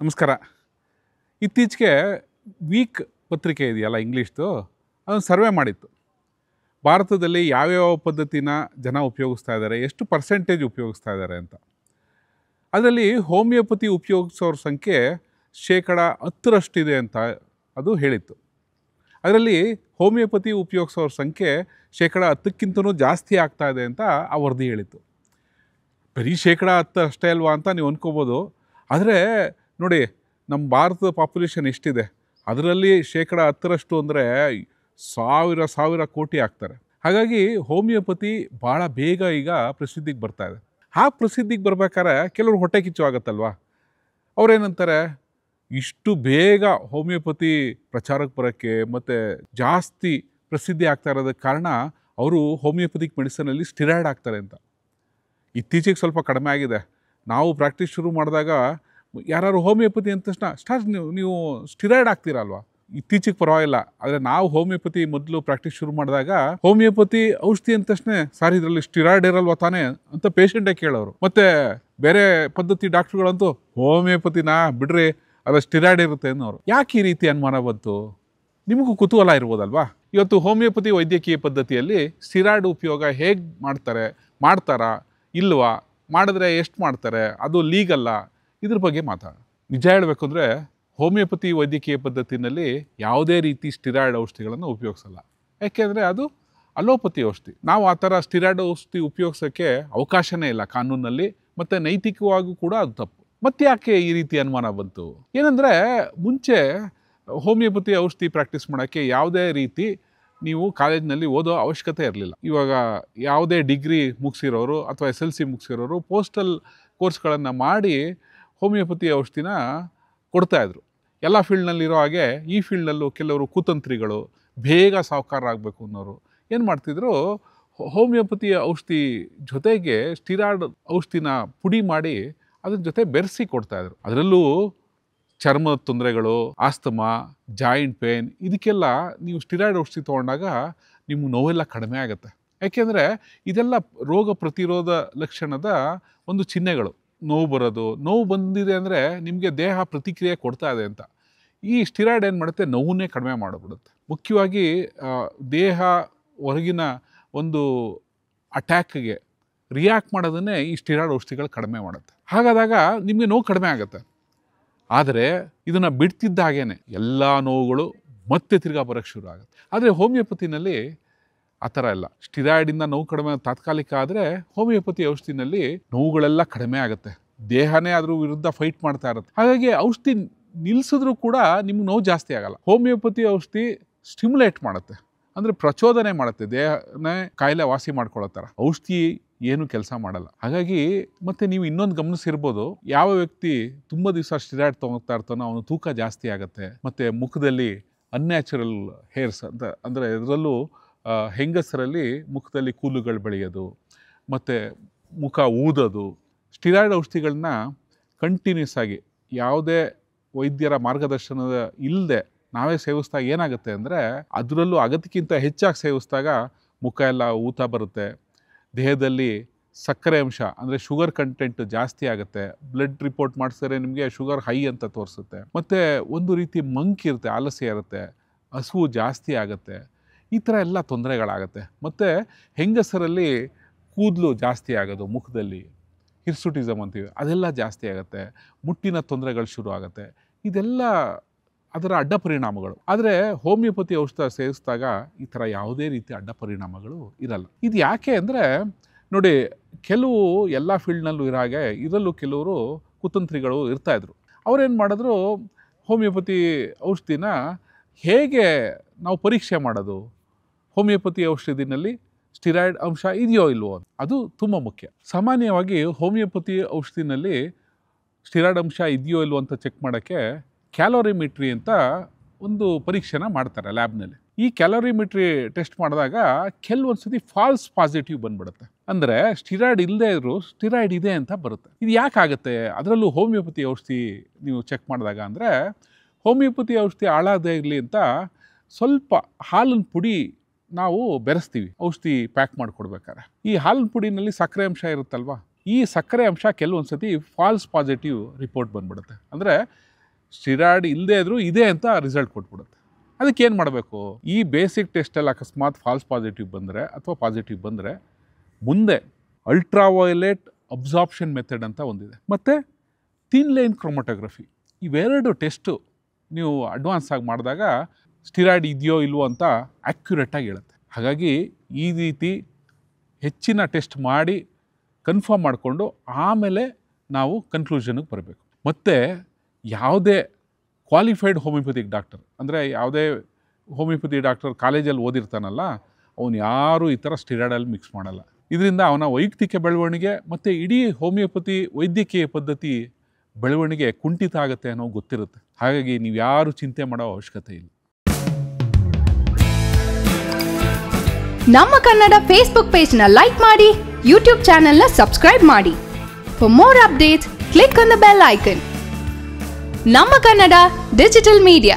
ನಮಸ್ಕಾರ. ಇತ್ತೀಚೆಗೆ ವೀಕ್ ಪತ್ರಿಕೆ ಇದೆಯಲ್ಲ ಇಂಗ್ಲೀಷ್ದು, ಅದೊಂದು ಸರ್ವೆ ಮಾಡಿತ್ತು. ಭಾರತದಲ್ಲಿ ಯಾವ್ಯಾವ ಪದ್ಧತಿನ ಜನ ಉಪಯೋಗಿಸ್ತಾ ಇದ್ದಾರೆ, ಎಷ್ಟು ಪರ್ಸೆಂಟೇಜ್ ಉಪಯೋಗಿಸ್ತಾ ಇದ್ದಾರೆ ಅಂತ. ಅದರಲ್ಲಿ ಹೋಮಿಯೋಪತಿ ಉಪಯೋಗಿಸೋರ ಸಂಖ್ಯೆ 10% ಅಂತ ಅದು ಹೇಳಿತ್ತು. ಅದರಲ್ಲಿ ಹೋಮಿಯೋಪತಿ ಉಪಯೋಗಿಸೋರ ಸಂಖ್ಯೆ 10%ಕ್ಕಿಂತನೂ ಜಾಸ್ತಿ ಆಗ್ತಾ ಇದೆ ಅಂತ ಆ ವರದಿ ಹೇಳಿತ್ತು. ಬರೀ 10% ಅಷ್ಟೇ ಅಲ್ವಾ ಅಂತ ನೀವು ಅಂದ್ಕೋಬೋದು. ಆದರೆ ನೋಡಿ, ನಮ್ಮ ಭಾರತದ ಪಾಪ್ಯುಲೇಷನ್ ಎಷ್ಟಿದೆ, ಅದರಲ್ಲಿ 10% ಅಂದರೆ ಸಾವಿರ ಕೋಟಿ ಆಗ್ತಾರೆ. ಹಾಗಾಗಿ ಹೋಮಿಯೋಪತಿ ಭಾಳ ಬೇಗ ಈಗ ಪ್ರಸಿದ್ಧಿಗೆ ಬರ್ತಾ ಇದೆ. ಪ್ರಸಿದ್ಧಿಗೆ ಬರ್ಬೇಕಾದ್ರೆ ಕೆಲವರು ಹೊಟ್ಟೆ ಕಿಚ್ಚು ಆಗುತ್ತಲ್ವ. ಅವ್ರೇನಂತಾರೆ, ಇಷ್ಟು ಬೇಗ ಹೋಮಿಯೋಪತಿ ಪ್ರಚಾರಕ್ಕೆ ಬರೋಕ್ಕೆ ಮತ್ತು ಜಾಸ್ತಿ ಪ್ರಸಿದ್ಧಿ ಆಗ್ತಾ ಇರೋದಕ್ಕೆ ಕಾರಣ ಅವರು ಹೋಮಿಯೋಪತಿಕ್ ಮೆಡಿಸನಲ್ಲಿ ಸ್ಟಿರಾಯ್ಡ್ ಆಗ್ತಾರೆ ಅಂತ. ಇತ್ತೀಚೆಗೆ ಸ್ವಲ್ಪ ಕಡಿಮೆ ಆಗಿದೆ. ನಾವು ಪ್ರಾಕ್ಟೀಸ್ ಶುರು ಮಾಡಿದಾಗ ಯಾರು ಹೋಮಿಯೋಪತಿ ಅಂದ ತಕ್ಷಣ ನೀವು ಸ್ಟಿರಾಯ್ಡ್ ಆಗ್ತೀರಲ್ವ. ಇತ್ತೀಚೆಗೆ ಪರವಾಗಿಲ್ಲ. ಆದರೆ ನಾವು ಹೋಮಿಯೋಪತಿ ಮೊದಲು ಪ್ರಾಕ್ಟೀಸ್ ಶುರು ಮಾಡಿದಾಗ ಹೋಮಿಯೋಪತಿ ಔಷಧಿ ಅಂದ ತಕ್ಷಣ ಸಾರ್ ಇದರಲ್ಲಿ ಸ್ಟಿರಾಯ್ಡ್ ಇರಲ್ವ ತಾನೇ ಅಂತ ಪೇಷಂಟೇ ಕೇಳೋರು. ಮತ್ತು ಬೇರೆ ಪದ್ಧತಿ ಡಾಕ್ಟ್ರುಗಳಂತೂ ಹೋಮಿಯೋಪತಿನ ಬಿಡ್ರಿ, ಅದು ಸ್ಟಿರಾಯ್ಡ್ ಇರುತ್ತೆ ಅನ್ನೋರು. ಯಾಕೆ ಈ ರೀತಿ ಅನುಮಾನ ಬಂತು? ನಿಮಗೂ ಕುತೂಹಲ ಇರ್ಬೋದಲ್ವಾ. ಇವತ್ತು ಹೋಮಿಯೋಪತಿ ವೈದ್ಯಕೀಯ ಪದ್ಧತಿಯಲ್ಲಿ ಸ್ಟಿರಾಯ್ಡ್ ಉಪಯೋಗ ಹೇಗೆ ಮಾಡ್ತಾರಾ ಇಲ್ವಾ, ಮಾಡಿದ್ರೆ ಎಷ್ಟು ಮಾಡ್ತಾರೆ, ಅದು ಲೀಗಲ್ಲ, ಇದ್ರ ಬಗ್ಗೆ ಮಾತಾಡೋಣ. ನಿಜ ಹೇಳಬೇಕು ಅಂದರೆ ಹೋಮಿಯೋಪತಿ ವೈದ್ಯಕೀಯ ಪದ್ಧತಿನಲ್ಲಿ ಯಾವುದೇ ರೀತಿ ಸ್ಟಿರಾಯ್ಡ್ ಔಷಧಿಗಳನ್ನು ಉಪಯೋಗಿಸಲ್ಲ. ಯಾಕೆಂದರೆ ಅದು ಅಲೋಪತಿ ಔಷಧಿ. ನಾವು ಆ ಥರ ಸ್ಟಿರಾಯ್ಡ್ ಔಷಧಿ ಉಪಯೋಗಿಸೋಕ್ಕೆ ಅವಕಾಶನೇ ಇಲ್ಲ ಕಾನೂನಲ್ಲಿ, ಮತ್ತು ನೈತಿಕವಾಗೂ ಕೂಡ ಅದು ತಪ್ಪು. ಮತ್ತೆ ಯಾಕೆ ಈ ರೀತಿ ಅನುಮಾನ ಬಂತು? ಏನಂದರೆ, ಮುಂಚೆ ಹೋಮಿಯೋಪತಿ ಔಷಧಿ ಪ್ರಾಕ್ಟೀಸ್ ಮಾಡೋಕ್ಕೆ ಯಾವುದೇ ರೀತಿ ನೀವು ಕಾಲೇಜಿನಲ್ಲಿ ಓದೋ ಅವಶ್ಯಕತೆ ಇರಲಿಲ್ಲ. ಇವಾಗ ಯಾವುದೇ ಡಿಗ್ರಿ ಮುಗಿಸಿರೋರು ಅಥವಾ SLC ಮುಗಿಸಿರೋರು ಪೋಸ್ಟಲ್ ಕೋರ್ಸ್ಗಳನ್ನು ಮಾಡಿ ಹೋಮಿಯೋಪತಿ ಔಷಧಿನ ಕೊಡ್ತಾಯಿದ್ರು. ಎಲ್ಲ ಫೀಲ್ಡ್ನಲ್ಲಿರೋ ಹಾಗೆ ಈ ಫೀಲ್ಡ್ನಲ್ಲೂ ಕೆಲವರು ಕುತಂತ್ರಿಗಳು, ಬೇಗ ಸಾಹುಕಾರ ಆಗಬೇಕು ಅನ್ನೋರು ಏನು ಮಾಡ್ತಿದ್ರು, ಹೋಮಿಯೋಪತಿ ಔಷಧಿ ಜೊತೆಗೆ ಸ್ಟಿರಾಯ್ಡ್ ಔಷಧಿನ ಪುಡಿ ಮಾಡಿ ಅದ್ರ ಜೊತೆ ಬೆರೆಸಿ ಕೊಡ್ತಾಯಿದ್ರು. ಅದರಲ್ಲೂ ಚರ್ಮದ ತೊಂದರೆಗಳು, ಆಸ್ತಮಾ, ಜಾಯಿಂಟ್ ಪೇನ್, ಇದಕ್ಕೆಲ್ಲ ನೀವು ಸ್ಟಿರಾಯ್ಡ್ ಔಷಧಿ ತೊಗೊಂಡಾಗ ನಿಮ್ಮ ನೋವೆಲ್ಲ ಕಡಿಮೆ ಆಗುತ್ತೆ. ಯಾಕೆಂದರೆ ಇದೆಲ್ಲ ರೋಗ ಪ್ರತಿರೋಧ ಲಕ್ಷಣದ ಒಂದು ಚಿಹ್ನೆಗಳು. ನೋವು ಬಂದಿದೆ ಅಂದರೆ ನಿಮಗೆ ದೇಹ ಪ್ರತಿಕ್ರಿಯೆ ಕೊಡ್ತಾ ಇದೆ ಅಂತ. ಈ ಸ್ಟಿರಾಯ್ಡ್ ಏನು ಮಾಡುತ್ತೆ, ನೋವನ್ನೇ ಕಡಿಮೆ ಮಾಡಿಬಿಡುತ್ತೆ. ಮುಖ್ಯವಾಗಿ ದೇಹ ಹೊರಗಿನ ಒಂದು ಅಟ್ಯಾಕ್ಗೆ ರಿಯಾಕ್ಟ್ ಮಾಡೋದನ್ನೇ ಈ ಸ್ಟಿರಾಯ್ಡ್ ಔಷಧಿಗಳು ಕಡಿಮೆ ಮಾಡುತ್ತೆ. ಹಾಗಾದಾಗ ನಿಮಗೆ ನೋವು ಕಡಿಮೆ ಆಗುತ್ತೆ. ಆದರೆ ಇದನ್ನು ಬಿಡ್ತಿದ್ದ ಹಾಗೇ ಎಲ್ಲ ನೋವುಗಳು ಮತ್ತೆ ತಿರ್ಗಾ ಬರೋಕ್ಕೆ ಶುರು ಆಗುತ್ತೆ. ಆದರೆ ಹೋಮಿಯೋಪತಿನಲ್ಲಿ ಆ ಥರ ಇಲ್ಲ. ಸ್ಟಿರಾಯ್ಡಿಂದ ನೋವು ಕಡಿಮೆ ತಾತ್ಕಾಲಿಕ, ಆದರೆ ಹೋಮಿಯೋಪತಿ ಔಷಧಿನಲ್ಲಿ ನೋವುಗಳೆಲ್ಲ ಕಡಿಮೆ ಆಗುತ್ತೆ. ದೇಹನೇ ಅದ್ರ ವಿರುದ್ಧ ಫೈಟ್ ಮಾಡ್ತಾ ಇರುತ್ತೆ. ಹಾಗಾಗಿ ಔಷಧಿ ನಿಲ್ಲಿಸಿದ್ರೂ ಕೂಡ ನಿಮ್ಗೆ ನೋವು ಜಾಸ್ತಿ ಆಗಲ್ಲ. ಹೋಮಿಯೋಪತಿ ಔಷಧಿ ಸ್ಟಿಮ್ಯುಲೇಟ್ ಮಾಡುತ್ತೆ, ಅಂದರೆ ಪ್ರಚೋದನೆ ಮಾಡುತ್ತೆ, ದೇಹನೇ ಕಾಯಿಲೆ ವಾಸಿ ಮಾಡ್ಕೊಳ್ಳೋ ಥರ. ಔಷಧಿ ಏನು ಕೆಲಸ ಮಾಡಲ್ಲ. ಹಾಗಾಗಿ ಮತ್ತೆ ನೀವು ಇನ್ನೊಂದು ಗಮನಿಸಿರ್ಬೋದು, ಯಾವ ವ್ಯಕ್ತಿ ತುಂಬ ದಿವಸ ಸ್ಟಿರಾಯ್ಡ್ ತೊಗೊಳ್ತಾ ಇರ್ತಾನೋ ಅವನು ತೂಕ ಜಾಸ್ತಿ ಆಗುತ್ತೆ. ಮತ್ತು ಮುಖದಲ್ಲಿ ಅನ್ಯಾಚುರಲ್ ಹೇರ್ಸ್ ಅಂತ, ಅಂದರೆ ಇದರಲ್ಲೂ ಹೆಂಗಸರಲ್ಲಿ ಮುಖದಲ್ಲಿ ಕೂದಲುಗಳು ಬೆಳೆಯೋದು ಮತ್ತು ಮುಖ ಊದೋದು. ಸ್ಟಿರಾಯ್ಡ್ ಔಷಧಿಗಳನ್ನ ಕಂಟಿನ್ಯೂಸ್ ಆಗಿ ಯಾವುದೇ ವೈದ್ಯರ ಮಾರ್ಗದರ್ಶನದ ಇಲ್ಲದೆ ನಾವೇ ಸೇವಿಸಿದಾಗ ಏನಾಗುತ್ತೆ ಅಂದರೆ, ಅದರಲ್ಲೂ ಅಗತ್ಯಕ್ಕಿಂತ ಹೆಚ್ಚಾಗಿ ಸೇವಿಸಿದಾಗ ಮುಖ ಎಲ್ಲ ಊತ ಬರುತ್ತೆ, ದೇಹದಲ್ಲಿ ಸಕ್ಕರೆ ಅಂಶ ಅಂದರೆ ಶುಗರ್ ಕಂಟೆಂಟ್ ಜಾಸ್ತಿ ಆಗುತ್ತೆ. ಬ್ಲಡ್ ರಿಪೋರ್ಟ್ ಮಾಡಿಸಿದ್ರೆ ನಿಮಗೆ ಶುಗರ್ ಹೈ ಅಂತ ತೋರಿಸುತ್ತೆ. ಮತ್ತು ಒಂದು ರೀತಿ ಮಂಕಿರುತ್ತೆ, ಆಲಸ್ಯ ಇರುತ್ತೆ, ಹಸುವು ಜಾಸ್ತಿ ಆಗುತ್ತೆ. ಈ ಥರ ಎಲ್ಲ ತೊಂದರೆಗಳಾಗುತ್ತೆ. ಮತ್ತು ಹೆಂಗಸರಲ್ಲಿ ಕೂದಲು ಜಾಸ್ತಿ ಆಗೋದು, ಮುಖದಲ್ಲಿ ಹಿರ್ಸುಟಿಸಮ್ ಅಂತೀವಿ, ಅದೆಲ್ಲ ಜಾಸ್ತಿ ಆಗುತ್ತೆ. ಮುಟ್ಟಿನ ತೊಂದರೆಗಳು ಶುರು ಆಗುತ್ತೆ. ಇದೆಲ್ಲ ಅದರ ಅಡ್ಡ ಪರಿಣಾಮಗಳು. ಆದರೆ ಹೋಮಿಯೋಪತಿ ಔಷಧ ಸೇವಿಸಿದಾಗ ಈ ಥರ ಯಾವುದೇ ರೀತಿ ಅಡ್ಡ ಪರಿಣಾಮಗಳು ಇರಲ್ಲ. ಇದು ಯಾಕೆ ಅಂದರೆ ನೋಡಿ, ಕೆಲವು ಎಲ್ಲ ಫೀಲ್ಡ್ನಲ್ಲೂ ಇರೋ ಹಾಗೆ ಇದರಲ್ಲೂ ಕೆಲವರು ಕುತಂತ್ರಿಗಳು ಇರ್ತಾಯಿದ್ರು. ಅವ್ರೇನು ಮಾಡಿದ್ರು, ಹೋಮಿಯೋಪತಿ ಔಷಧಿನ ಹೇಗೆ ನಾವು ಪರೀಕ್ಷೆ ಮಾಡೋದು, ಹೋಮಿಯೋಪತಿ ಔಷಧಿನಲ್ಲಿ ಸ್ಟಿರಾಯ್ಡ್ ಅಂಶ ಇದೆಯೋ ಇಲ್ವೋ, ಅದು ತುಂಬ ಮುಖ್ಯ. ಸಾಮಾನ್ಯವಾಗಿ ಹೋಮಿಯೋಪತಿ ಔಷಧಿನಲ್ಲಿ ಸ್ಟಿರಾಯ್ಡ್ ಅಂಶ ಇದೆಯೋ ಇಲ್ವೋ ಅಂತ ಚೆಕ್ ಮಾಡೋಕ್ಕೆ ಕ್ಯಾಲೋರಿಮೆಟ್ರಿ ಅಂತ ಒಂದು ಪರೀಕ್ಷೆನ ಮಾಡ್ತಾರೆ ಲ್ಯಾಬ್ನಲ್ಲಿ. ಈ ಕ್ಯಾಲೋರಿಮೆಟ್ರಿ ಟೆಸ್ಟ್ ಮಾಡಿದಾಗ ಕೆಲವೊಂದು ಸತಿ ಫಾಲ್ಸ್ ಪಾಸಿಟಿವ್ ಬಂದ್ಬಿಡುತ್ತೆ. ಅಂದರೆ ಸ್ಟಿರಾಯ್ಡ್ ಇಲ್ಲದೆ ಇದ್ರೂ ಸ್ಟಿರಾಯ್ಡ್ ಇದೆ ಅಂತ ಬರುತ್ತೆ. ಇದು ಯಾಕಾಗುತ್ತೆ? ಅದರಲ್ಲೂ ಹೋಮಿಯೋಪತಿ ಔಷಧಿ ನೀವು ಚೆಕ್ ಮಾಡಿದಾಗ ಅಂದರೆ, ಹೋಮಿಯೋಪತಿ ಔಷಧಿ ಹಾಳಾಗದೇ ಇರಲಿ ಅಂತ ಸ್ವಲ್ಪ ಹಾಲಿನ ಪುಡಿ ನಾವು ಬೆರೆಸ್ತೀವಿ ಔಷಧಿ ಪ್ಯಾಕ್ ಮಾಡಿಕೊಡ್ಬೇಕಾದ್ರೆ. ಈ ಹಾಲಿನ ಪುಡಿನಲ್ಲಿ ಸಕ್ಕರೆ ಅಂಶ ಇರುತ್ತಲ್ವ, ಈ ಸಕ್ಕರೆ ಅಂಶ ಕೆಲವೊಂದು ಸತಿ ಫಾಲ್ಸ್ ಪಾಸಿಟಿವ್ ರಿಪೋರ್ಟ್ ಬಂದ್ಬಿಡುತ್ತೆ. ಅಂದರೆ ಸ್ಟಿರಾಯ್ಡ್ ಇಲ್ಲದೇ ಇದ್ರೂ ಇದೆ ಅಂತ ರಿಸಲ್ಟ್ ಕೊಟ್ಬಿಡುತ್ತೆ. ಅದಕ್ಕೆ ಏನು ಮಾಡಬೇಕು? ಈ ಬೇಸಿಕ್ ಟೆಸ್ಟಲ್ಲಿ ಅಕಸ್ಮಾತ್ ಫಾಲ್ಸ್ ಪಾಸಿಟಿವ್ ಬಂದರೆ ಅಥವಾ ಪಾಸಿಟಿವ್ ಬಂದರೆ ಮುಂದೆ ಅಲ್ಟ್ರಾವಯೋಲೆಟ್ ಅಬ್ಸಾರ್ಪ್ಷನ್ ಮೆಥಡ್ ಅಂತ ಒಂದಿದೆ, ಮತ್ತು ಥಿನ್ ಲೈನ್ ಕ್ರೊಮಟೋಗ್ರಫಿ. ಇವೆರಡು ಟೆಸ್ಟು ನೀವು ಅಡ್ವಾನ್ಸ್ ಆಗಿ ಮಾಡಿದಾಗ ಸ್ಟಿರಾಯ್ಡ್ ಇದೆಯೋ ಇಲ್ವೋ ಅಂತ ಆ್ಯಕ್ಯುರೇಟಾಗಿ ಹೇಳುತ್ತೆ. ಹಾಗಾಗಿ ಈ ರೀತಿ ಹೆಚ್ಚಿನ ಟೆಸ್ಟ್ ಮಾಡಿ ಕನ್ಫರ್ಮ್ ಮಾಡಿಕೊಂಡು ಆಮೇಲೆ ನಾವು ಕನ್ಕ್ಲೂಷನ್ಗೆ ಬರಬೇಕು. ಮತ್ತು ಯಾವುದೇ ಕ್ವಾಲಿಫೈಡ್ ಹೋಮಿಯೋಪತಿಕ್ ಡಾಕ್ಟರ್, ಅಂದರೆ ಯಾವುದೇ ಹೋಮಿಯೋಪತಿ ಡಾಕ್ಟರ್ ಕಾಲೇಜಲ್ಲಿ ಓದಿರ್ತಾನಲ್ಲ, ಅವನು ಯಾರೂ ಈ ಥರ ಸ್ಟಿರಾಯ್ಡಲ್ಲಿ ಮಿಕ್ಸ್ ಮಾಡಲ್ಲ. ಇದರಿಂದ ಅವನ ವೈಯಕ್ತಿಕ ಬೆಳವಣಿಗೆ ಮತ್ತು ಇಡೀ ಹೋಮಿಯೋಪತಿ ವೈದ್ಯಕೀಯ ಪದ್ಧತಿ ಬೆಳವಣಿಗೆ ಕುಂಠಿತ ಆಗುತ್ತೆ ಅನ್ನೋ ಗೊತ್ತಿರುತ್ತೆ. ಹಾಗಾಗಿ ನೀವು ಯಾರು ಚಿಂತೆ ಮಾಡೋ ಅವಶ್ಯಕತೆ ಇಲ್ಲ. ನಮ್ಮ ಕನ್ನಡ ಫೇಸ್ಬುಕ್ ಪೇಜ್ನ ಲೈಕ್ ಮಾಡಿ, ಯೂಟ್ಯೂಬ್ ಚಾನೆಲ್ನ ಸಬ್ಸ್ಕ್ರೈಬ್ ಮಾಡಿ. For more updates click on the bell icon. ನಮ್ಮ ಕನ್ನಡ ಡಿಜಿಟಲ್ ಮೀಡಿಯಾ.